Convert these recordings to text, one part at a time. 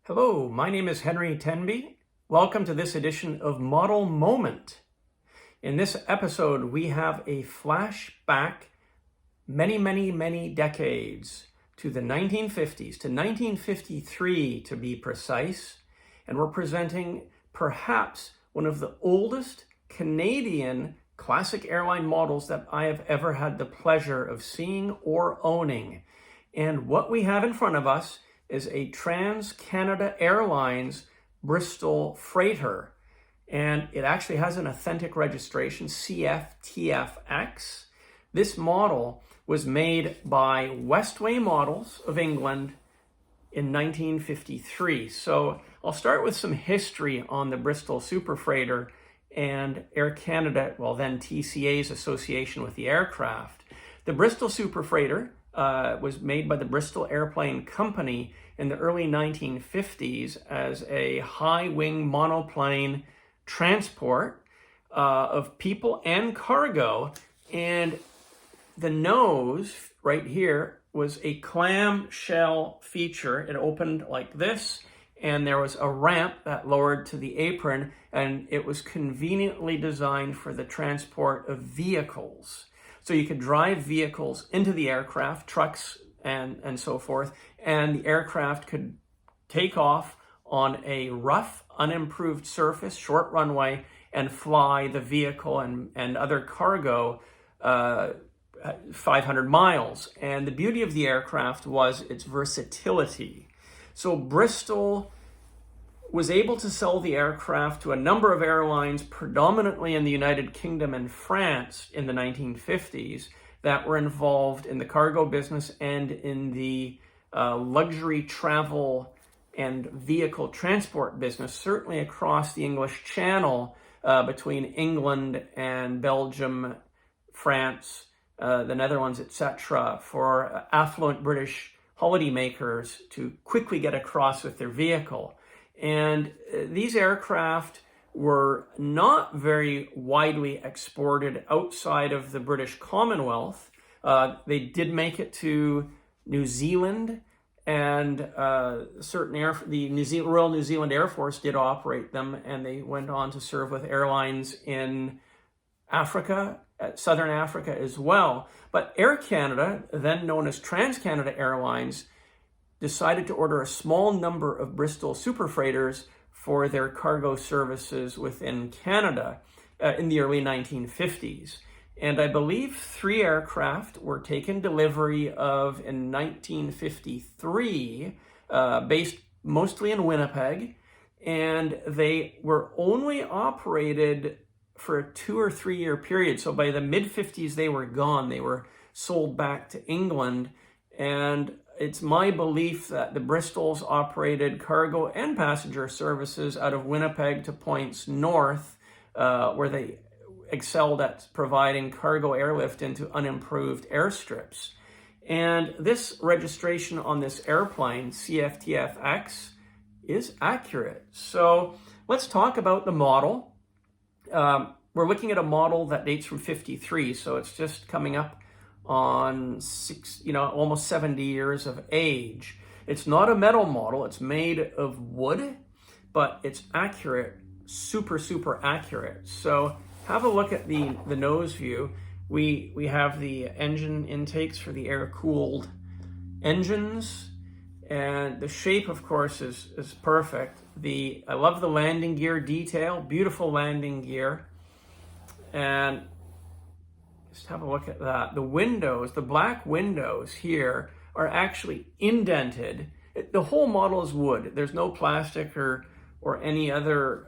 Hello, my name is Henry Tenby. Welcome to this edition of Model Moment. In this episode, we have a flashback many decades to the 1950s, to 1953 to be precise, and we're presenting perhaps one of the oldest Canadian classic airline models that I have ever had the pleasure of seeing or owning. And what we have in front of us is a Trans-Canada Airlines Bristol freighter. And it actually has an authentic registration, CFTFX. This model was made by Westway Models of England in 1953. So I'll start with some history on the Bristol Super Freighter and Air Canada, well then TCA's association with the aircraft. The Bristol Super Freighter was made by the Bristol Airplane Company in the early 1950s as a high-wing monoplane transport of people and cargo. And the nose right here was a clamshell feature. It opened like this, and there was a ramp that lowered to the apron, and it was conveniently designed for the transport of vehicles. So you could drive vehicles into the aircraft, trucks and so forth, and the aircraft could take off on a rough, unimproved surface, short runway, and fly the vehicle and other cargo 500 miles. And the beauty of the aircraft was its versatility. So Bristol was able to sell the aircraft to a number of airlines, predominantly in the United Kingdom and France in the 1950s, that were involved in the cargo business and in the luxury travel and vehicle transport business, certainly across the English Channel between England and Belgium, France, the Netherlands, etc., for affluent British holidaymakers to quickly get across with their vehicle. And these aircraft were not very widely exported outside of the British Commonwealth. They did make it to New Zealand, and the Royal New Zealand Air Force did operate them, and they went on to serve with airlines in Africa, Southern Africa as well. But Air Canada, then known as Trans-Canada Airlines, decided to order a small number of Bristol Super Freighters for their cargo services within Canada in the early 1950s. And I believe 3 aircraft were taken delivery of in 1953, based mostly in Winnipeg, and they were only operated for a 2 or 3 year period. So by the mid-50s, they were gone. They were sold back to England, and it's my belief that the Bristols operated cargo and passenger services out of Winnipeg to points north, where they excelled at providing cargo airlift into unimproved airstrips. And this registration on this airplane, CFTFX, is accurate. So let's talk about the model. We're looking at a model that dates from 53, so it's just coming up on almost 70 years of age. It's not a metal model, it's made of wood, but it's accurate, super accurate. So have a look at the nose view. We have the engine intakes for the air-cooled engines, and the shape, of course, is perfect. I love the landing gear detail, beautiful landing gear. And just have a look at that. The windows, the black windows here are actually indented. The whole model is wood. There's no plastic or any other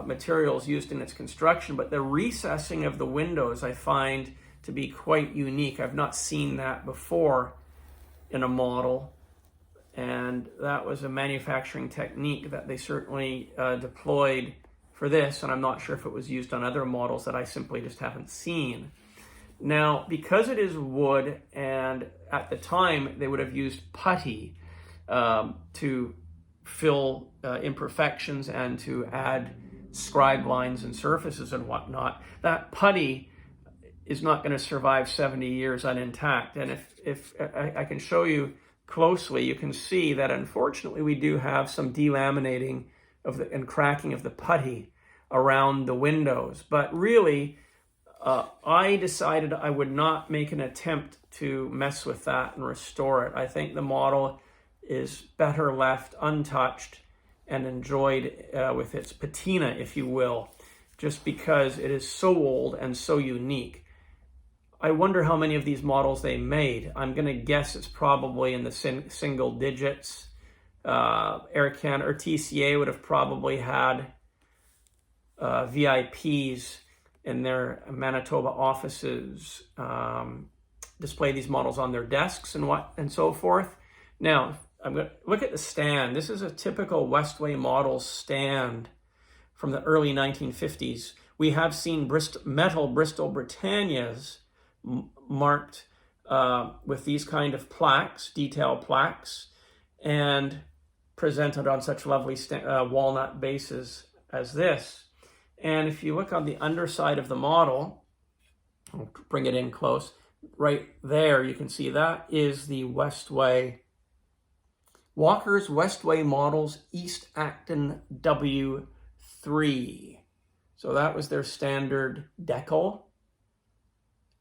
materials used in its construction, but the recessing of the windows I find to be quite unique. I've not seen that before in a model, and that was a manufacturing technique that they certainly deployed for this, and I'm not sure if it was used on other models that I simply just haven't seen. Now, because it is wood, and at the time they would have used putty to fill imperfections and to add scribe lines and surfaces and whatnot, that putty is not going to survive 70 years unintact. And if I can show you closely, you can see that unfortunately we do have some delaminating of the and cracking of the putty around the windows. But really, I decided I would not make an attempt to mess with that and restore it. I think the model is better left untouched and enjoyed with its patina, if you will, just because it is so old and so unique. I wonder how many of these models they made. I'm going to guess it's probably in the single digits. Air Canada or TCA would have probably had VIPs in their Manitoba offices display these models on their desks and so forth. Now, I'm going to look at the stand. This is a typical Westway Models stand from the early 1950s. We have seen metal Bristol Britannias marked with these kind of plaques, detail plaques, and presented on such lovely walnut bases as this. And if you look on the underside of the model, I'll bring it in close, right there you can see that is the Walker's Westway Models East Acton W3. So that was their standard decal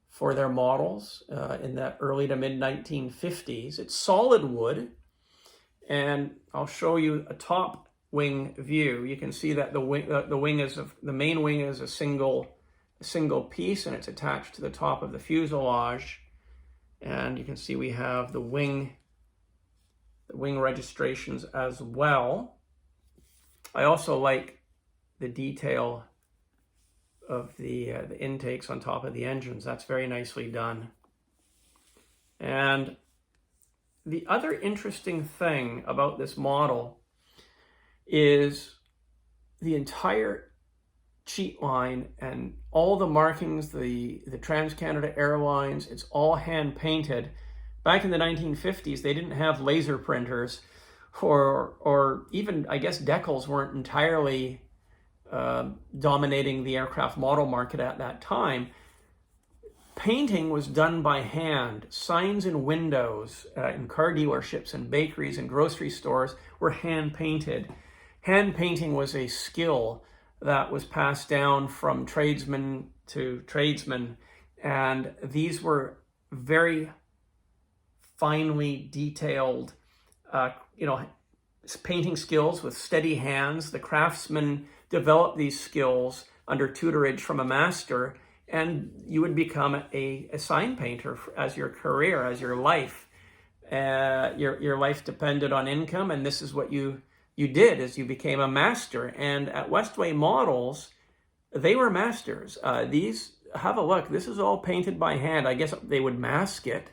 for their models in the early to mid 1950s. It's solid wood, and I'll show you a top wing view. You can see that the main wing is a single piece, and it's attached to the top of the fuselage. And you can see we have the wing registrations as well. I also like the detail of the intakes on top of the engines. That's very nicely done. And the other interesting thing about this model is the entire cheat line and all the markings, the Trans-Canada Airlines, it's all hand painted. Back in the 1950s, they didn't have laser printers, or even, I guess, decals weren't entirely dominating the aircraft model market at that time. Painting was done by hand. Signs in windows in car dealerships and bakeries and grocery stores were hand painted. Hand painting was a skill that was passed down from tradesman to tradesman, and these were very finely detailed, painting skills with steady hands. The craftsmen developed these skills under tutorage from a master, and you would become a sign painter as your career, as your life. Your life depended on income, and this is what you did, as you became a master. And at Westway Models, they were masters. These, have a look, this is all painted by hand. I guess they would mask it,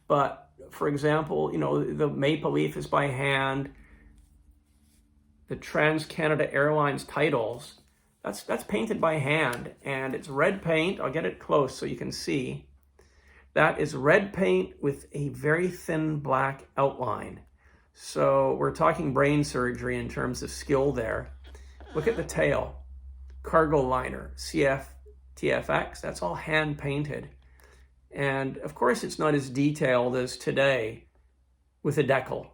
but for example, the maple leaf is by hand. The Trans-Canada Airlines titles, that's painted by hand, and it's red paint. I'll get it close so you can see. That is red paint with a very thin black outline. So we're talking brain surgery in terms of skill there. Look at the tail. Cargo liner, TFX, that's all hand painted. And of course, it's not as detailed as today with a decal.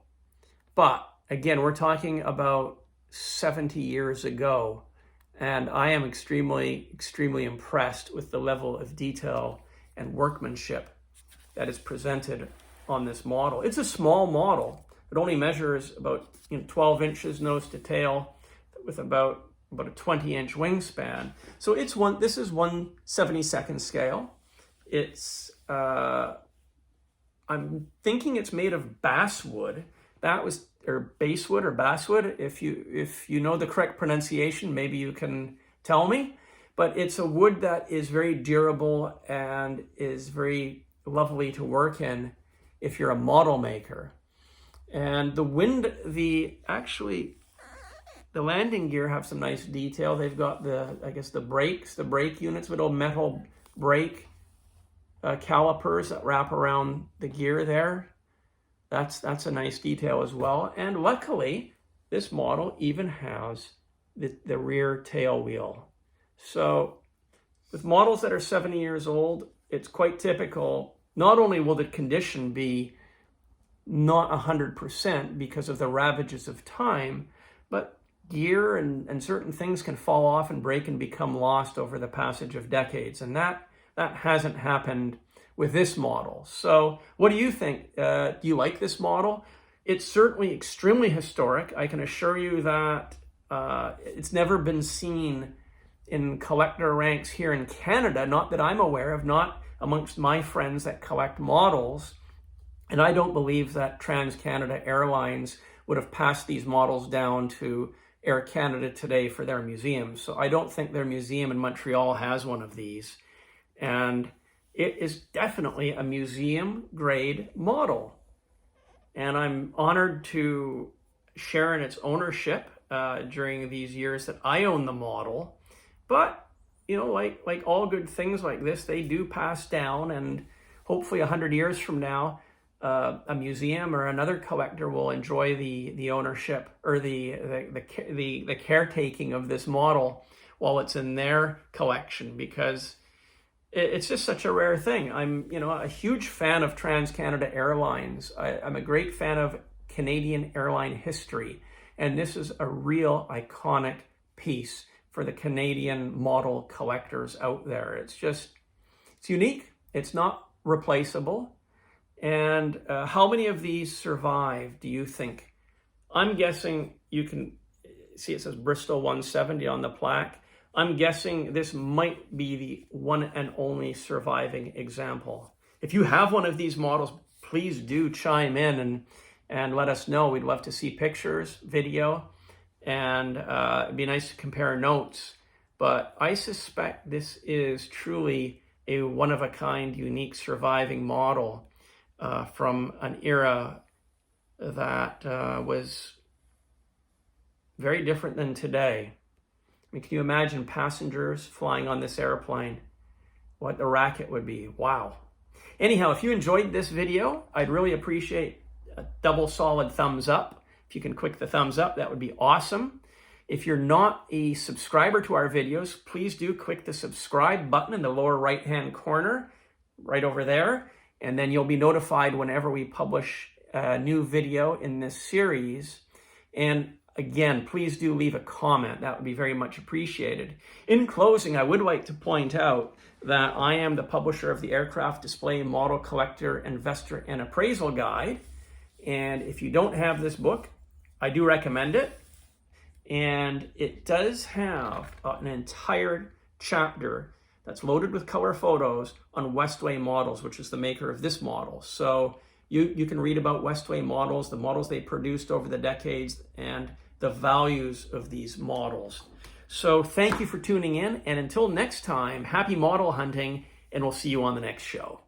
But again, we're talking about 70 years ago, and I am extremely, extremely impressed with the level of detail and workmanship that is presented on this model. It's a small model. It only measures about 12 inches nose to tail with about a 20-inch wingspan. So this is 1/72nd scale. It's I'm thinking it's made of basswood. Basswood or basswood. If you know the correct pronunciation, maybe you can tell me. But it's a wood that is very durable and is very lovely to work in if you're a model maker. And the landing gear have some nice detail. They've got the brakes, the brake units, little metal brake calipers that wrap around the gear there. That's a nice detail as well. And luckily, this model even has the rear tail wheel. So with models that are 70 years old, it's quite typical. Not only will the condition be not 100% because of the ravages of time, but gear and certain things can fall off and break and become lost over the passage of decades. And that hasn't happened with this model. So what do you think? Do you like this model? It's certainly extremely historic. I can assure you that it's never been seen in collector ranks here in Canada, not that I'm aware of, not amongst my friends that collect models. And I don't believe that Trans-Canada Airlines would have passed these models down to Air Canada today for their museum. So I don't think their museum in Montreal has one of these. And it is definitely a museum grade model. And I'm honored to share in its ownership during these years that I own the model. But, you know, like all good things like this, they do pass down, and hopefully 100 years from now, a museum or another collector will enjoy the ownership or the caretaking of this model while it's in their collection, because it's just such a rare thing. I'm, you know, a huge fan of Trans-Canada Airlines. I'm a great fan of Canadian airline history, and this is a real iconic piece for the Canadian model collectors out there. It's unique. It's not replaceable. And how many of these survive, do you think? I'm guessing you can see it says Bristol 170 on the plaque. I'm guessing this might be the one and only surviving example. If you have one of these models, please do chime in and let us know. We'd love to see pictures, video, and it'd be nice to compare notes. But I suspect this is truly a one-of-a-kind, unique surviving model from an era that was very different than today. I mean, can you imagine passengers flying on this airplane? What the racket would be. Wow. Anyhow, if you enjoyed this video, I'd really appreciate a double solid thumbs up. If you can click the thumbs up, that would be awesome. If you're not a subscriber to our videos, please do click the subscribe button in the lower right-hand corner, right over there, and then you'll be notified whenever we publish a new video in this series. And again, please do leave a comment. That would be very much appreciated. In closing, I would like to point out that I am the publisher of the Aircraft Display Model Collector, Investor, and Appraisal Guide. And if you don't have this book, I do recommend it. And it does have an entire chapter that's loaded with color photos on Westway Models, which is the maker of this model. So you can read about Westway Models, the models they produced over the decades, and the values of these models. So thank you for tuning in, and until next time, happy model hunting, and we'll see you on the next show.